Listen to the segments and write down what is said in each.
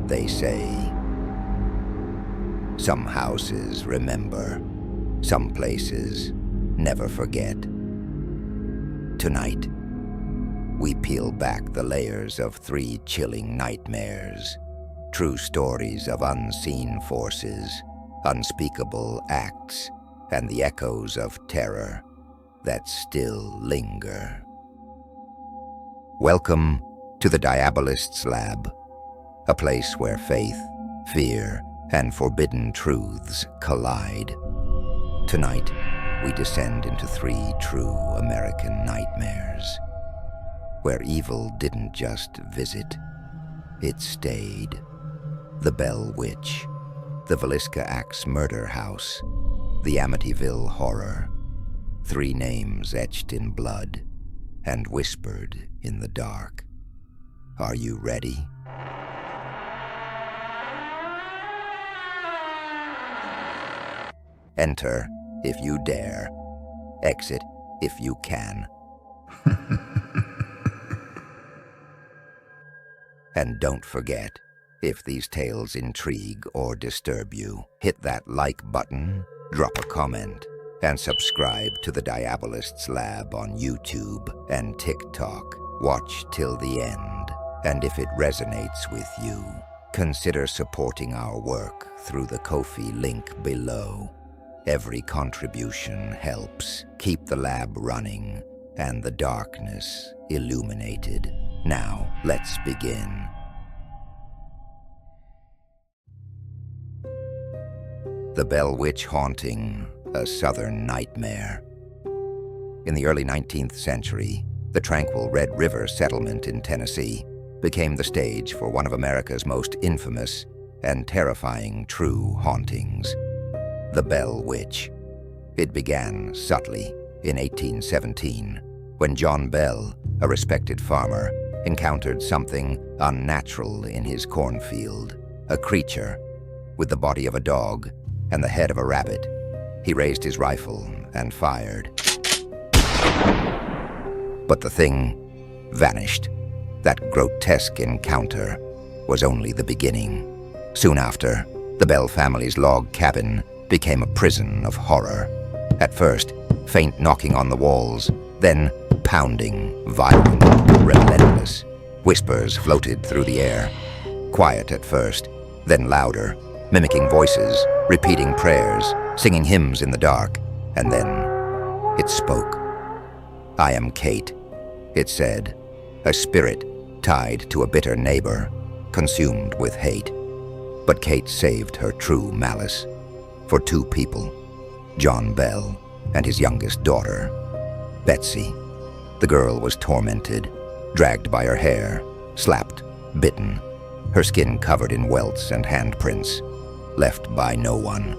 they say. Some houses remember, some places never forget. Tonight, we peel back the layers of 3 chilling nightmares, true stories of unseen forces, unspeakable acts, and the echoes of terror that still linger. Welcome to the Diabolist's Lab, a place where faith, fear, and forbidden truths collide. Tonight, we descend into 3 true American nightmares, where evil didn't just visit, it stayed. The Bell Witch, the Villisca Axe Murder House, the Amityville Horror. 3 names etched in blood and whispered in the dark. Are you ready? Enter if you dare. Exit if you can. And don't forget, if these tales intrigue or disturb you, hit that like button, drop a comment, and subscribe to the Diabolist's Lab on YouTube and TikTok. Watch till the end, and if it resonates with you, consider supporting our work through the Ko-fi link below. Every contribution helps keep the lab running and the darkness illuminated. Now, let's begin. The Bell Witch Haunting, a Southern Nightmare. In the early 19th century, the tranquil Red River settlement in Tennessee became the stage for one of America's most infamous and terrifying true hauntings, the Bell Witch. It began subtly in 1817, when John Bell, a respected farmer, encountered something unnatural in his cornfield. A creature with the body of a dog and the head of a rabbit. He raised his rifle and fired. But the thing vanished. That grotesque encounter was only the beginning. Soon after, the Bell family's log cabin became a prison of horror. At first, faint knocking on the walls, then pounding, violent, relentless. Whispers floated through the air. Quiet at first, then louder, mimicking voices, repeating prayers, singing hymns in the dark. And then it spoke. "I am Kate," it said, a spirit tied to a bitter neighbor, consumed with hate. But Kate saved her true malice for 2 people, John Bell and his youngest daughter, Betsy. The girl was tormented, dragged by her hair, slapped, bitten, her skin covered in welts and handprints, left by no one.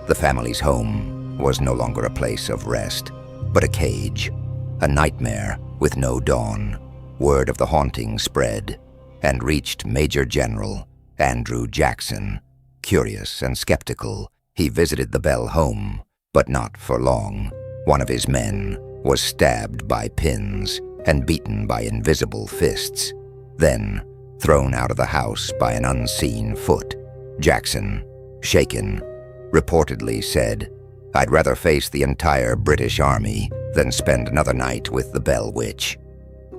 The family's home was no longer a place of rest, but a cage, a nightmare with no dawn. Word of the haunting spread and reached Major General Andrew Jackson. Curious and skeptical, he visited the Bell home, but not for long. One of his men was stabbed by pins and beaten by invisible fists, then thrown out of the house by an unseen foot. Jackson, shaken, reportedly said, "I'd rather face the entire British Army than spend another night with the Bell Witch."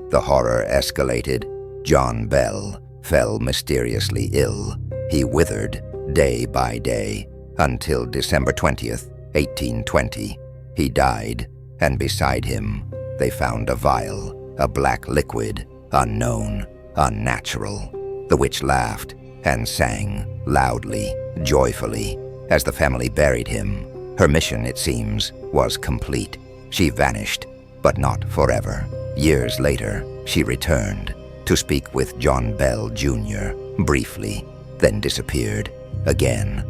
The horror escalated. John Bell fell mysteriously ill. He withered day by day until December 20th, 1820. He died, and beside him, they found a vial, a black liquid, unknown, unnatural. The witch laughed and sang loudly, joyfully, as the family buried him. Her mission, it seems, was complete. She vanished, but not forever. Years later, she returned to speak with John Bell Jr. briefly, then disappeared again.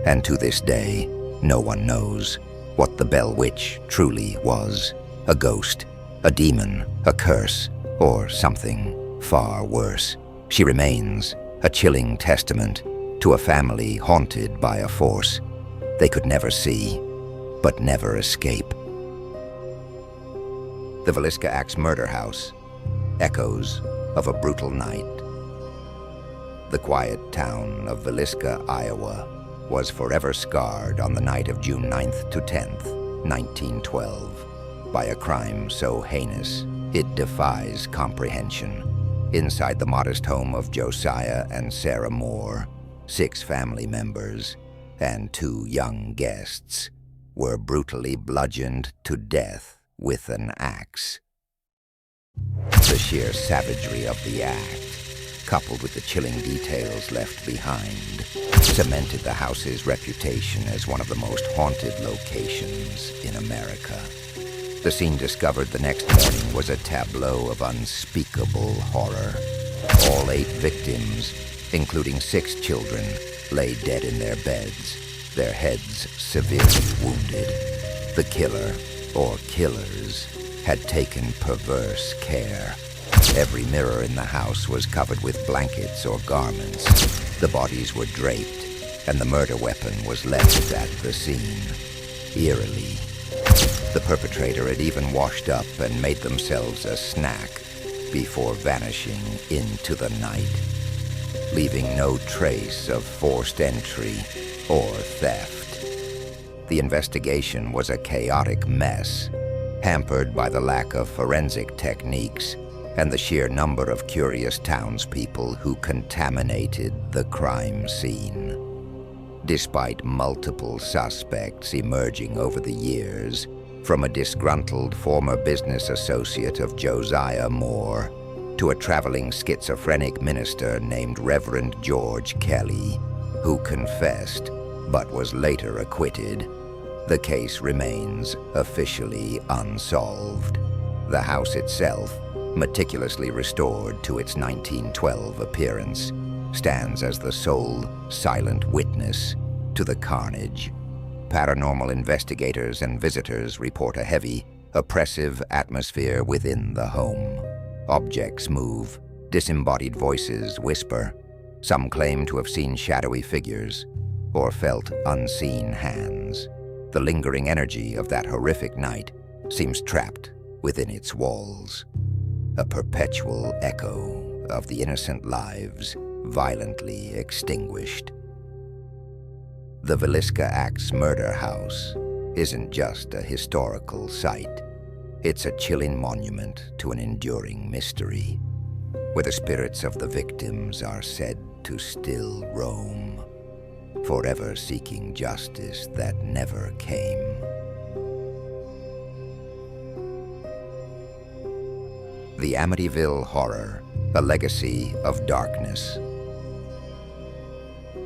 And to this day, no one knows what the Bell Witch truly was. A ghost, a demon, a curse, or something far worse. She remains a chilling testament to a family haunted by a force they could never see, but never escape. The Villisca Axe Murder House, echoes of a brutal night. The quiet town of Villisca, Iowa, was forever scarred on the night of June 9th to 10th, 1912, by a crime so heinous it defies comprehension. Inside the modest home of Josiah and Sarah Moore, 6 family members and 2 young guests were brutally bludgeoned to death with an axe. The sheer savagery of the act, coupled with the chilling details left behind, cemented the house's reputation as one of the most haunted locations in America. The scene discovered the next morning was a tableau of unspeakable horror. All 8 victims, including 6 children, lay dead in their beds, their heads severely wounded. The killer, or killers, had taken perverse care. Every mirror in the house was covered with blankets or garments. The bodies were draped, and the murder weapon was left at the scene. Eerily, the perpetrator had even washed up and made themselves a snack before vanishing into the night, leaving no trace of forced entry or theft. The investigation was a chaotic mess, hampered by the lack of forensic techniques and the sheer number of curious townspeople who contaminated the crime scene. Despite multiple suspects emerging over the years, from a disgruntled former business associate of Josiah Moore to a traveling schizophrenic minister named Reverend George Kelly, who confessed but was later acquitted, the case remains officially unsolved. The house itself, meticulously restored to its 1912 appearance, stands as the sole silent witness to the carnage. Paranormal investigators and visitors report a heavy, oppressive atmosphere within the home. Objects move, disembodied voices whisper. Some claim to have seen shadowy figures or felt unseen hands. The lingering energy of that horrific night seems trapped within its walls, a perpetual echo of the innocent lives violently extinguished. The Villisca Axe Murder House isn't just a historical site. It's a chilling monument to an enduring mystery, where the spirits of the victims are said to still roam, forever seeking justice that never came. The Amityville Horror, a legacy of darkness.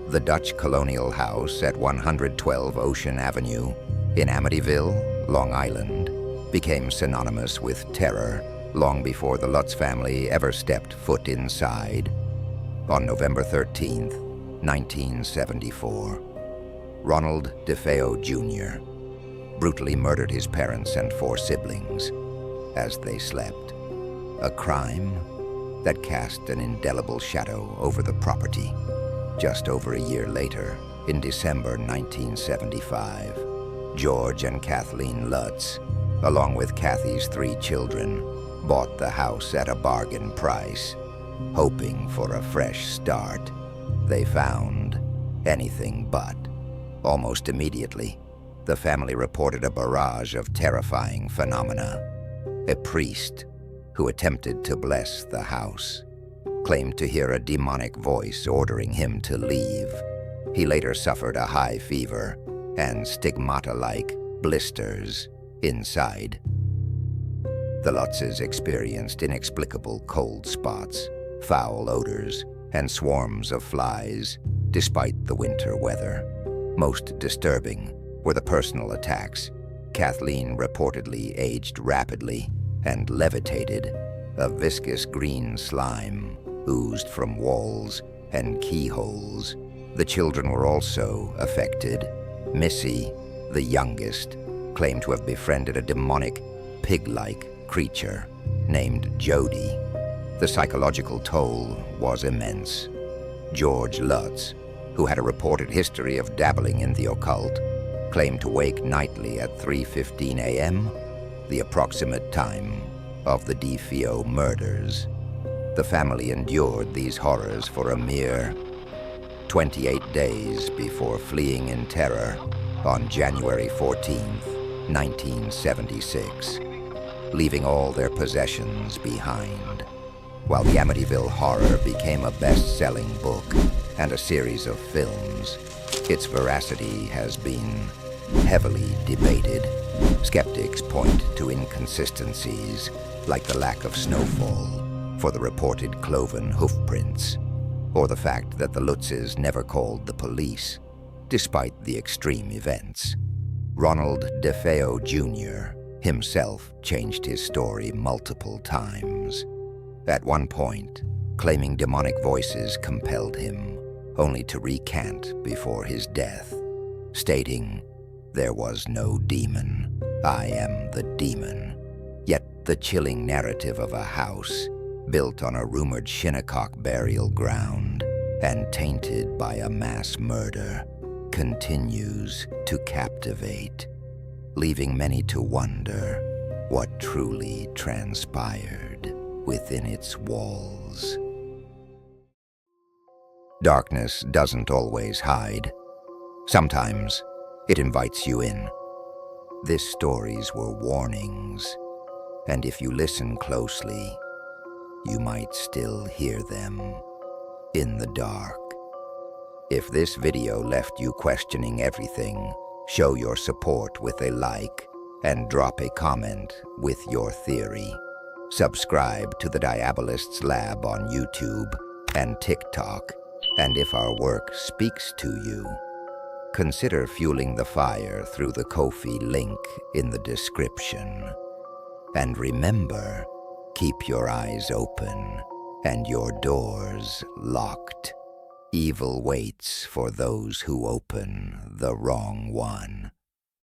The Dutch colonial house at 112 Ocean Avenue in Amityville, Long Island, became synonymous with terror long before the Lutz family ever stepped foot inside. On November 13th, 1974, Ronald DeFeo Jr. brutally murdered his parents and 4 siblings as they slept. A crime that cast an indelible shadow over the property. Just over a year later, in December 1975, George and Kathleen Lutz, along with Kathy's 3 children, bought the house at a bargain price, hoping for a fresh start. They found anything but. Almost immediately, the family reported a barrage of terrifying phenomena. A priest who attempted to bless the house claimed to hear a demonic voice ordering him to leave. He later suffered a high fever and stigmata-like blisters inside. The Lutzes experienced inexplicable cold spots, foul odors, and swarms of flies, despite the winter weather. Most disturbing were the personal attacks. Kathleen reportedly aged rapidly and levitated. A viscous green slime oozed from walls and keyholes. The children were also affected. Missy, the youngest, claimed to have befriended a demonic, pig-like creature named Jody. The psychological toll was immense. George Lutz, who had a reported history of dabbling in the occult, claimed to wake nightly at 3:15 a.m., the approximate time of the DeFeo murders. The family endured these horrors for a mere 28 days before fleeing in terror on January 14th, 1976, leaving all their possessions behind. While the Amityville Horror became a best-selling book and a series of films, its veracity has been heavily debated. Skeptics point to inconsistencies like the lack of snowfall for the reported cloven hoofprints, or the fact that the Lutzes never called the police, despite the extreme events. Ronald DeFeo Jr. himself changed his story multiple times. At one point, claiming demonic voices compelled him, only to recant before his death, stating, "There was no demon. I am the demon." Yet the chilling narrative of a house built on a rumored Shinnecock burial ground and tainted by a mass murder continues to captivate, leaving many to wonder what truly transpired within its walls. Darkness doesn't always hide. Sometimes it invites you in. These stories were warnings, and if you listen closely, you might still hear them in the dark. If this video left you questioning everything, show your support with a like and drop a comment with your theory. Subscribe to the Diabolist's Lab on YouTube and TikTok, and if our work speaks to you, consider fueling the fire through the Ko-fi link in the description. And remember, keep your eyes open and your doors locked. Evil waits for those who open the wrong one.